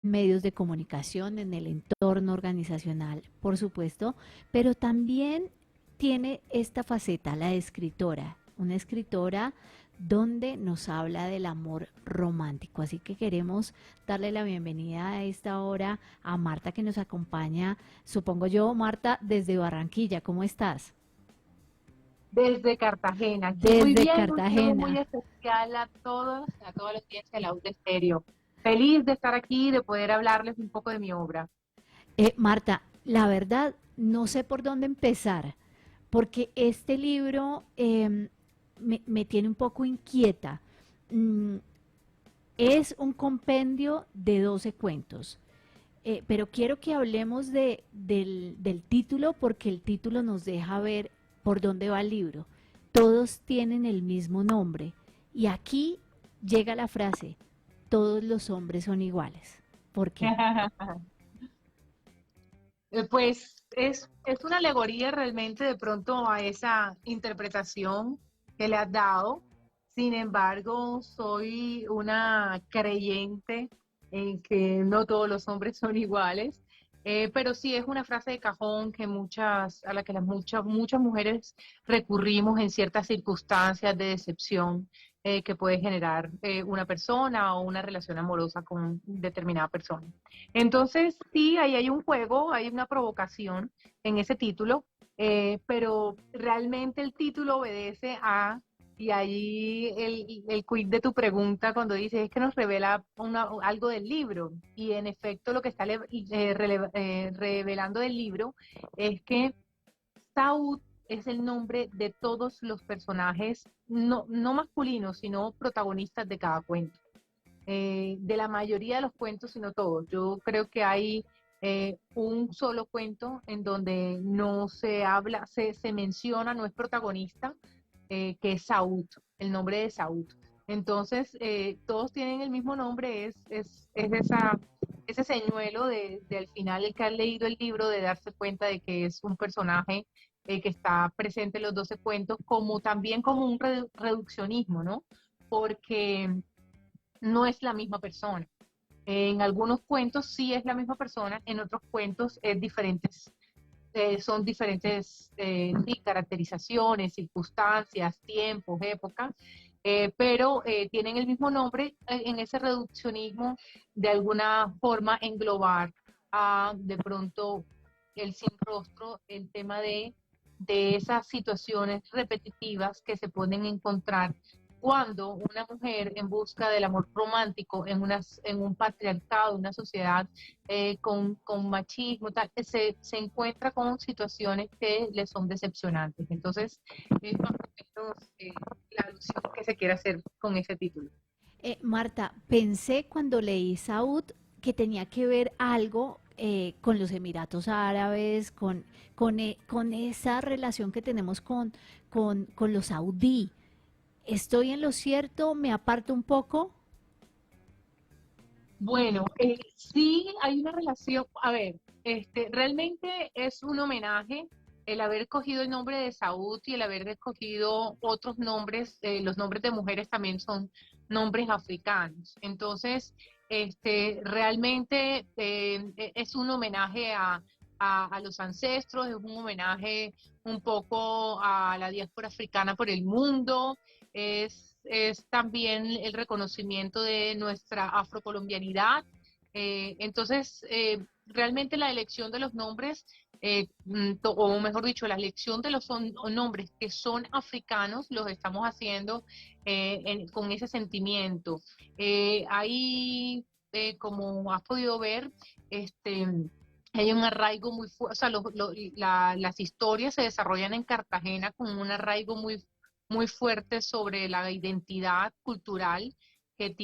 medios de comunicación, en el entorno organizacional, por supuesto, pero también tiene esta faceta, la escritora, una escritora donde nos habla del amor romántico. Así que queremos darle la bienvenida a esta hora a Marta que nos acompaña, supongo yo, Marta, desde Barranquilla. ¿Cómo estás? Desde Cartagena, aquí muy Desde bien, un saludo muy Cartagena. especial a toda la audiencia de la UD Estéreo. Feliz de estar aquí y de poder hablarles un poco de mi obra. Marta, la verdad no sé por dónde empezar, porque este libro me tiene un poco inquieta. Mm, es un compendio de 12 cuentos, pero quiero que hablemos del título porque el título nos deja ver por dónde va el libro. Todos tienen el mismo nombre y aquí llega la frase, todos los hombres son iguales. ¿Por qué? Pues es una alegoría realmente de pronto a esa interpretación que le has dado. Sin embargo, soy una creyente en que no todos los hombres son iguales, pero sí es una frase de cajón que a la que muchas mujeres recurrimos en ciertas circunstancias de decepción que puede generar una persona o una relación amorosa con determinada persona. Entonces, sí, ahí hay un juego, hay una provocación en ese título, pero realmente el título obedece a, y ahí el quid de tu pregunta cuando dices es que nos revela algo del libro, y en efecto lo que está revelando del libro es que Saud es el nombre de todos los personajes, no masculinos, sino protagonistas de cada cuento, de la mayoría de los cuentos, sino todos. Yo creo que hay un solo cuento en donde no se habla, se menciona, no es protagonista, que es Saúd, el nombre de Saúd. Entonces, todos tienen el mismo nombre, ese señuelo de al final el que ha leído el libro, de darse cuenta de que es un personaje que está presente en los 12 cuentos, como también como un reduccionismo, ¿no? Porque no es la misma persona. En algunos cuentos sí es la misma persona, en otros cuentos es diferentes, son diferentes sí, caracterizaciones, circunstancias, tiempos, épocas, pero tienen el mismo nombre en ese reduccionismo, de alguna forma englobar a de pronto el sin rostro, el tema de esas situaciones repetitivas que se pueden encontrar cuando una mujer en busca del amor romántico en un patriarcado, una sociedad con machismo, tal, se encuentra con situaciones que le son decepcionantes. Entonces, es más o menos la alusión que se quiere hacer con ese título. Marta, pensé cuando leí Saud que tenía que ver algo con los Emiratos Árabes, con esa relación que tenemos con los saudí. ¿Estoy en lo cierto? ¿Me aparto un poco? Bueno, sí hay una relación, a ver, realmente es un homenaje el haber escogido el nombre de Saúd y el haber escogido otros nombres, los nombres de mujeres también son nombres africanos. Entonces, realmente es un homenaje a los ancestros, es un homenaje un poco a la diáspora africana por el mundo, es también el reconocimiento de nuestra afrocolombianidad. Entonces, realmente la elección de los nombres, o mejor dicho, la elección de los nombres que son africanos, los estamos haciendo con ese sentimiento. Ahí, como has podido ver, hay un arraigo muy fuerte, o sea, las historias se desarrollan en Cartagena con un arraigo muy fuerte sobre la identidad cultural que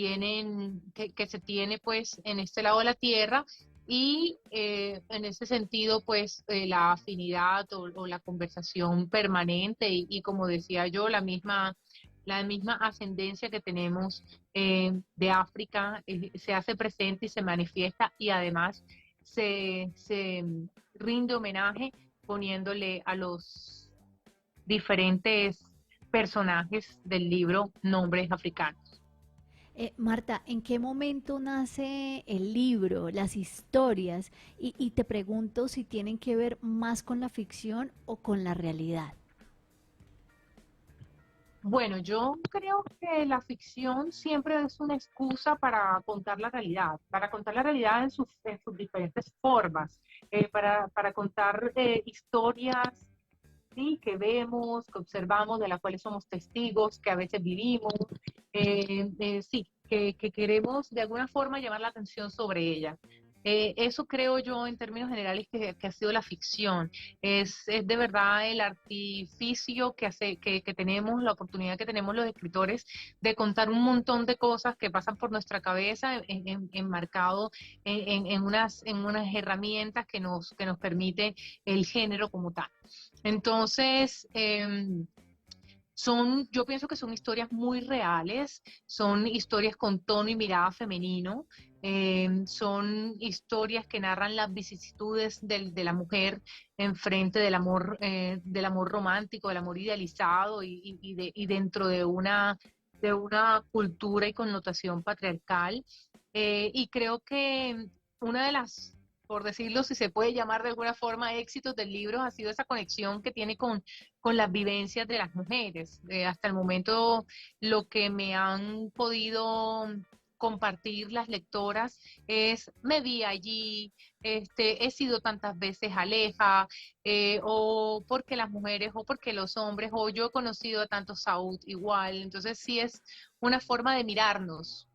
se tiene pues en este lado de la tierra, y en ese sentido pues la afinidad o la conversación permanente y como decía yo, la misma ascendencia que tenemos de África se hace presente y se manifiesta, y además se rinde homenaje poniéndole a los diferentes personajes del libro nombres africanos. Marta, ¿en qué momento nace el libro, las historias? Y te pregunto si tienen que ver más con la ficción o con la realidad. Bueno, yo creo que la ficción siempre es una excusa para contar la realidad en sus diferentes formas, para contar historias, sí, que vemos, que observamos, de las cuales somos testigos, que a veces vivimos, sí, que queremos de alguna forma llamar la atención sobre ella. Eso creo yo en términos generales que ha sido la ficción. Es de verdad el artificio que tenemos, la oportunidad que tenemos los escritores de contar un montón de cosas que pasan por nuestra cabeza enmarcado en unas herramientas que nos permite el género como tal. Entonces, yo pienso que son historias muy reales, son historias con tono y mirada femenino, son historias que narran las vicisitudes de la mujer en frente del amor romántico, del amor idealizado y dentro de una cultura y connotación patriarcal. Y creo que una de las, por decirlo, si se puede llamar de alguna forma, éxitos del libro ha sido esa conexión que tiene con las vivencias de las mujeres. Hasta el momento, lo que me han podido compartir las lectoras es, me vi allí, he sido tantas veces Aleja, o porque las mujeres, o porque los hombres, o yo he conocido a tantos Saúd igual. Entonces sí es una forma de mirarnos.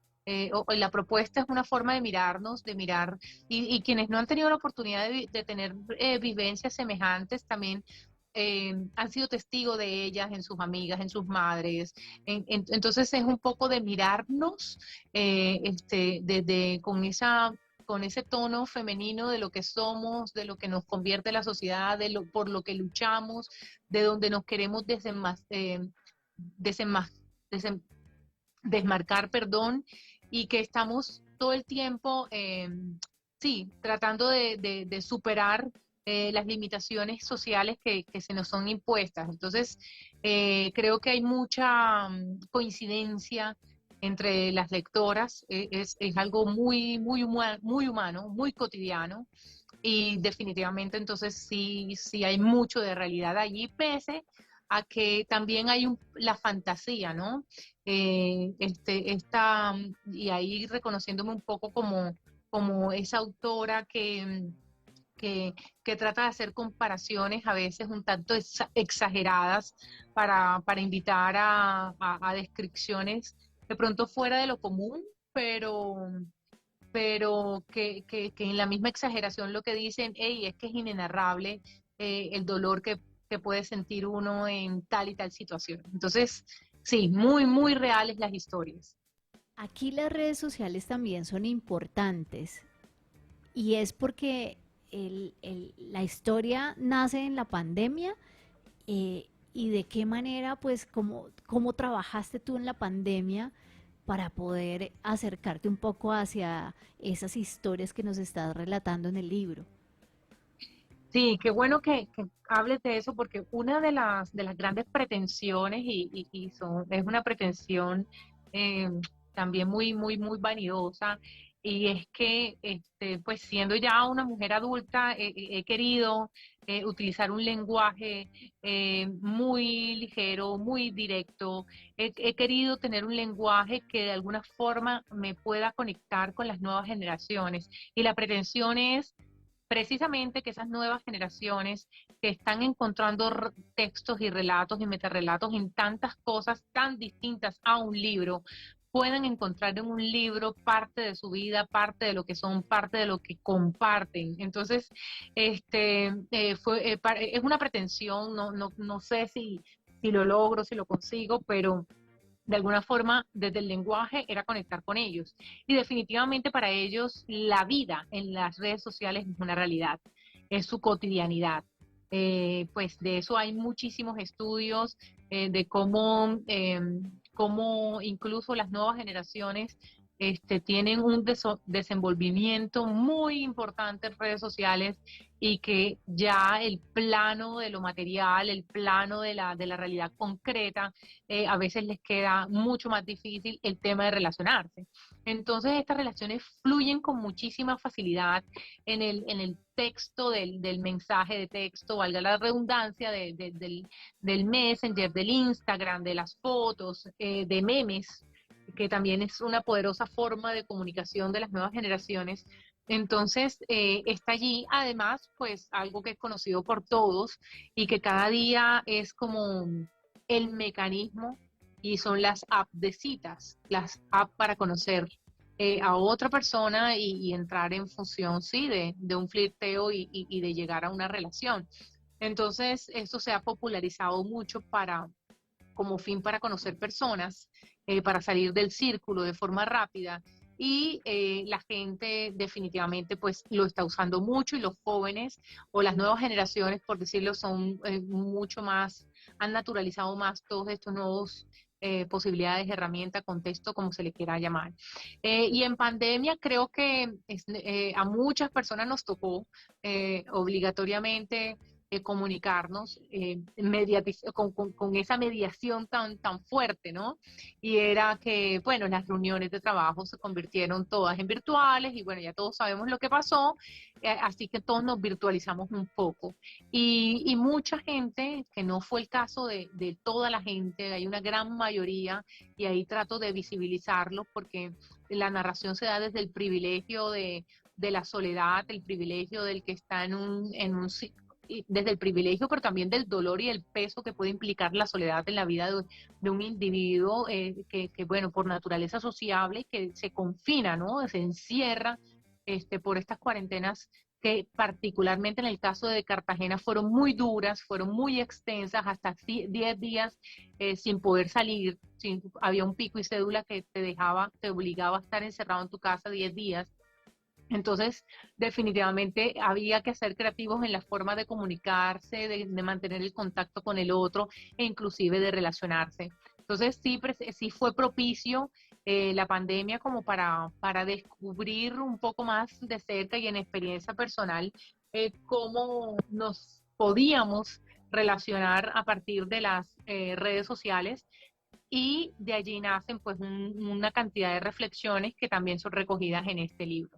O la propuesta es una forma de mirarnos, de mirar, y quienes no han tenido la oportunidad de tener vivencias semejantes también han sido testigos de ellas en sus amigas, en sus madres. Entonces es un poco de mirarnos con ese tono femenino de lo que somos, de lo que nos convierte la sociedad, por lo que luchamos, de donde nos queremos desenmas- desem- desmarcar, perdón, y que estamos todo el tiempo, sí, tratando de superar las limitaciones sociales que se nos son impuestas. Entonces, creo que hay mucha coincidencia entre las lectoras, es algo muy humano, muy cotidiano, y definitivamente entonces sí hay mucho de realidad allí, pese a que también hay la fantasía, ¿no? Y ahí reconociéndome un poco como esa autora que trata de hacer comparaciones a veces un tanto exageradas para invitar a descripciones de pronto fuera de lo común, pero, que en la misma exageración lo que dicen, hey, es que es inenarrable el dolor que puede sentir uno en tal y tal situación. Entonces, sí, muy reales las historias. Aquí las redes sociales también son importantes y es porque la historia nace en la pandemia, y de qué manera, pues, cómo trabajaste tú en la pandemia para poder acercarte un poco hacia esas historias que nos estás relatando en el libro. Sí, qué bueno que hables de eso, porque una de las grandes pretensiones, es una pretensión eh, también muy vanidosa, y es que, pues siendo ya una mujer adulta, he querido utilizar un lenguaje muy ligero, muy directo. He querido tener un lenguaje que de alguna forma me pueda conectar con las nuevas generaciones, y la pretensión es precisamente que esas nuevas generaciones que están encontrando textos y relatos y metarrelatos en tantas cosas tan distintas a un libro, puedan encontrar en un libro parte de su vida, parte de lo que son, parte de lo que comparten. Entonces, es una pretensión, no sé si lo logro, si lo consigo, pero de alguna forma, desde el lenguaje, era conectar con ellos. Y definitivamente para ellos la vida en las redes sociales es una realidad, es su cotidianidad. Pues de eso hay muchísimos estudios de cómo incluso las nuevas generaciones tienen un desenvolvimiento muy importante en redes sociales y que ya el plano de lo material, el plano de la realidad concreta, a veces les queda mucho más difícil el tema de relacionarse. Entonces estas relaciones fluyen con muchísima facilidad en el texto del mensaje de texto, valga la redundancia, del Messenger, del Instagram, de las fotos, de memes, que también es una poderosa forma de comunicación de las nuevas generaciones. Entonces, está allí, además, pues algo que es conocido por todos y que cada día es como el mecanismo, y son las apps de citas, las apps para conocer a otra persona y entrar en función, sí, de un flirteo y de llegar a una relación. Entonces, esto se ha popularizado mucho como fin para conocer personas, para salir del círculo de forma rápida, y la gente definitivamente pues lo está usando mucho, y los jóvenes o las nuevas generaciones, por decirlo, son mucho más, han naturalizado más todos estos nuevos posibilidades, herramientas, contexto, como se le quiera llamar. Y en pandemia creo que a muchas personas nos tocó obligatoriamente comunicarnos con esa mediación tan fuerte, ¿no? Y era que, bueno, las reuniones de trabajo se convirtieron todas en virtuales, y bueno, ya todos sabemos lo que pasó, así que todos nos virtualizamos un poco. Y mucha gente, que no fue el caso de toda la gente, hay una gran mayoría, y ahí trato de visibilizarlo porque la narración se da desde el privilegio de la soledad, el privilegio del que está desde el privilegio, pero también del dolor y el peso que puede implicar la soledad en la vida de un individuo bueno, por naturaleza sociable, que se confina, ¿no? Se encierra por estas cuarentenas que particularmente en el caso de Cartagena fueron muy duras, fueron muy extensas, hasta 10 días sin poder salir, había un pico y cédula que te obligaba a estar encerrado en tu casa 10 días. Entonces, definitivamente había que ser creativos en la forma de comunicarse, de mantener el contacto con el otro, e inclusive de relacionarse. Entonces, sí fue propicio la pandemia como para descubrir un poco más de cerca y en experiencia personal cómo nos podíamos relacionar a partir de las redes sociales, y de allí nacen pues una cantidad de reflexiones que también son recogidas en este libro.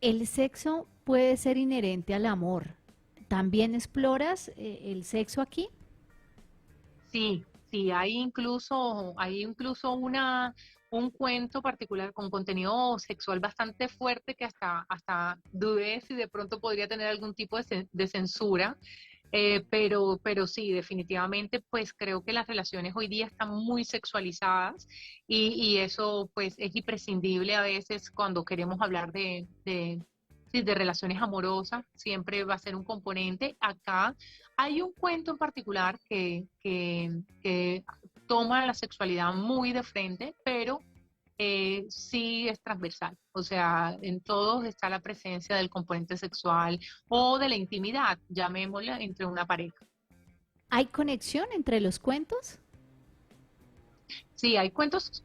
El sexo puede ser inherente al amor. ¿También exploras el sexo aquí? Sí, sí, hay incluso un cuento particular con contenido sexual bastante fuerte, que hasta dudé si de pronto podría tener algún tipo de censura, pero sí, definitivamente pues creo que las relaciones hoy día están muy sexualizadas, y eso pues es imprescindible a veces cuando queremos hablar sí, de relaciones amorosas, siempre va a ser un componente. Acá hay un cuento en particular que toma la sexualidad muy de frente, pero sí es transversal. O sea, en todos está la presencia del componente sexual o de la intimidad, llamémosla, entre una pareja. ¿Hay conexión entre los cuentos? Sí, hay cuentos,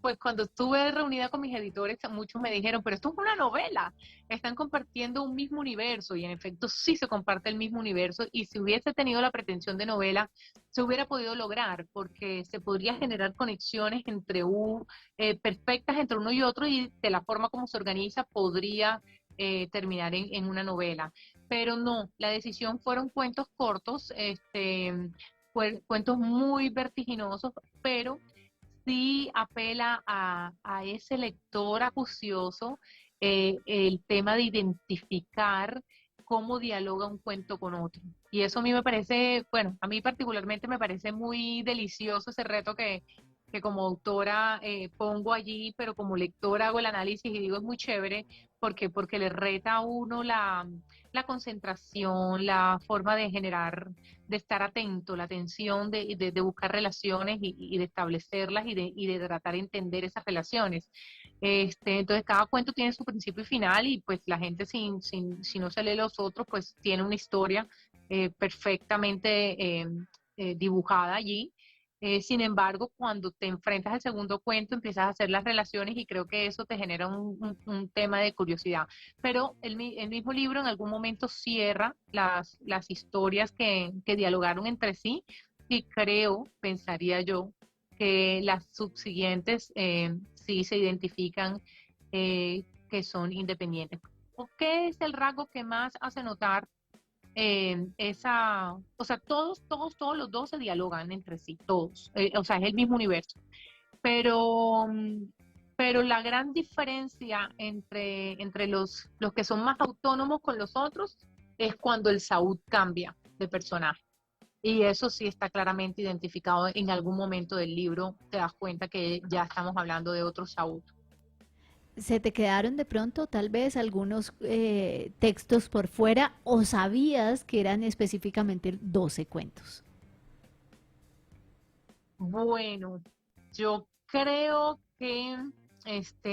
pues cuando estuve reunida con mis editores, muchos me dijeron, pero esto es una novela, están compartiendo un mismo universo, y en efecto sí se comparte el mismo universo, y si hubiese tenido la pretensión de novela, se hubiera podido lograr, porque se podría generar conexiones perfectas entre uno y otro, y de la forma como se organiza podría terminar en una novela. Pero no, la decisión fueron cuentos cortos, cuentos muy vertiginosos, pero sí apela a ese lector acucioso, el tema de identificar cómo dialoga un cuento con otro. Y eso a mí me parece, bueno, a mí particularmente me parece muy delicioso ese reto que como autora pongo allí, pero como lectora hago el análisis y digo es muy chévere, porque le reta a uno la concentración, la forma de generar, de estar atento, la atención de buscar relaciones y de establecerlas y de tratar de entender esas relaciones. Entonces cada cuento tiene su principio y final, y pues la gente si no se lee los otros, pues tiene una historia perfectamente dibujada allí. Sin embargo, cuando te enfrentas al segundo cuento, empiezas a hacer las relaciones y creo que eso te genera un tema de curiosidad. Pero el mismo libro en algún momento cierra las historias que dialogaron entre sí y creo, pensaría yo, que las subsiguientes sí se identifican que son independientes. ¿Qué es el rasgo que más hace notar o sea, todos los dos se dialogan entre sí, todos, o sea, es el mismo universo, pero, pero la gran diferencia entre los que son más autónomos con los otros es cuando el Saúl cambia de personaje. Y eso sí está claramente identificado en algún momento del libro, te das cuenta que ya estamos hablando de otro Saúl. ¿Se te quedaron de pronto tal vez algunos textos por fuera o sabías que eran específicamente 12 cuentos? Bueno, yo creo que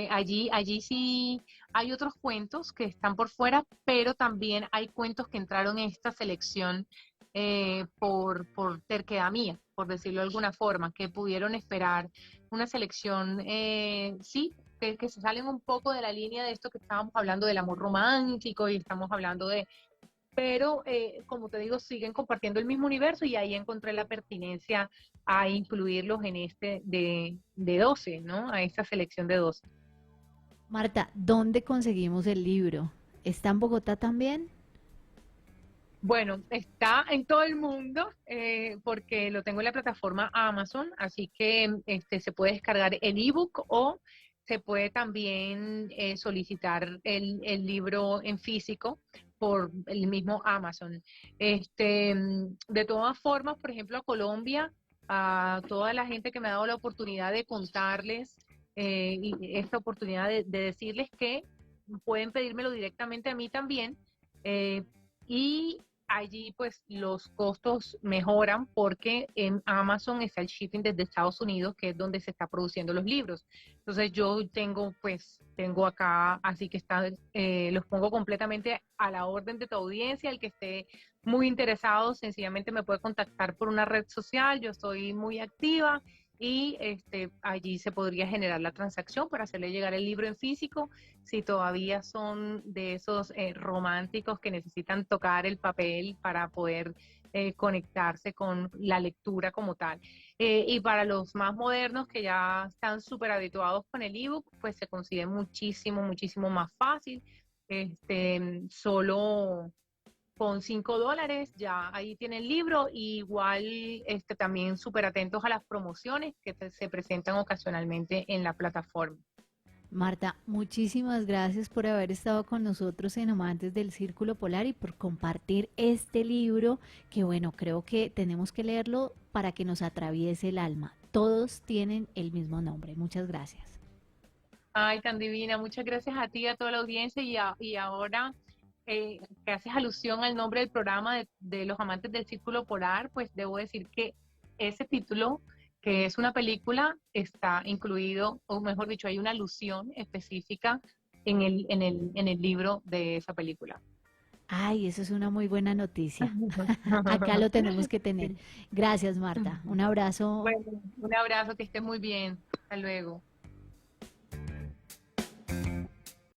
allí sí hay otros cuentos que están por fuera, pero también hay cuentos que entraron en esta selección por terquedad mía, por decirlo de alguna forma, que pudieron esperar una selección, sí, que se salen un poco de la línea de esto que estábamos hablando del amor romántico y estamos hablando de, pero como te digo, siguen compartiendo el mismo universo y ahí encontré la pertinencia a incluirlos en este de 12, ¿no? A esta selección de 12. Marta, ¿dónde conseguimos el libro? ¿Está en Bogotá también? Bueno, está en todo el mundo porque lo tengo en la plataforma Amazon, así que se puede descargar el ebook o se puede también solicitar el libro en físico por el mismo Amazon. De todas formas, por ejemplo, a Colombia, a toda la gente que me ha dado la oportunidad de contarles y esta oportunidad de decirles que pueden pedírmelo directamente a mí también. eh, y allí pues los costos mejoran porque en Amazon está el shipping desde Estados Unidos, que es donde se está produciendo los libros. Entonces yo tengo acá, así que los pongo completamente a la orden de tu audiencia. El que esté muy interesado, sencillamente me puede contactar por una red social, yo estoy muy activa y allí se podría generar la transacción para hacerle llegar el libro en físico si todavía son de esos románticos que necesitan tocar el papel para poder conectarse con la lectura como tal. Y para los más modernos que ya están súper habituados con el ebook, pues se consigue muchísimo, muchísimo más fácil. Solo con $5 ya ahí tienen el libro, y igual también súper atentos a las promociones que se presentan ocasionalmente en la plataforma. Marta, muchísimas gracias por haber estado con nosotros en Amantes del Círculo Polar y por compartir este libro que, bueno, creo que tenemos que leerlo para que nos atraviese el alma. Todos tienen el mismo nombre. Muchas gracias. Ay, tan divina. Muchas gracias a ti, a toda la audiencia. Y ahora que haces alusión al nombre del programa de los amantes del Círculo Polar, pues debo decir que ese título, que es una película, está incluido, o mejor dicho, hay una alusión específica en el libro de esa película. Ay, eso es una muy buena noticia. Acá lo tenemos que tener. Sí. Gracias, Marta. Un abrazo. Bueno, un abrazo, que estés muy bien. Hasta luego.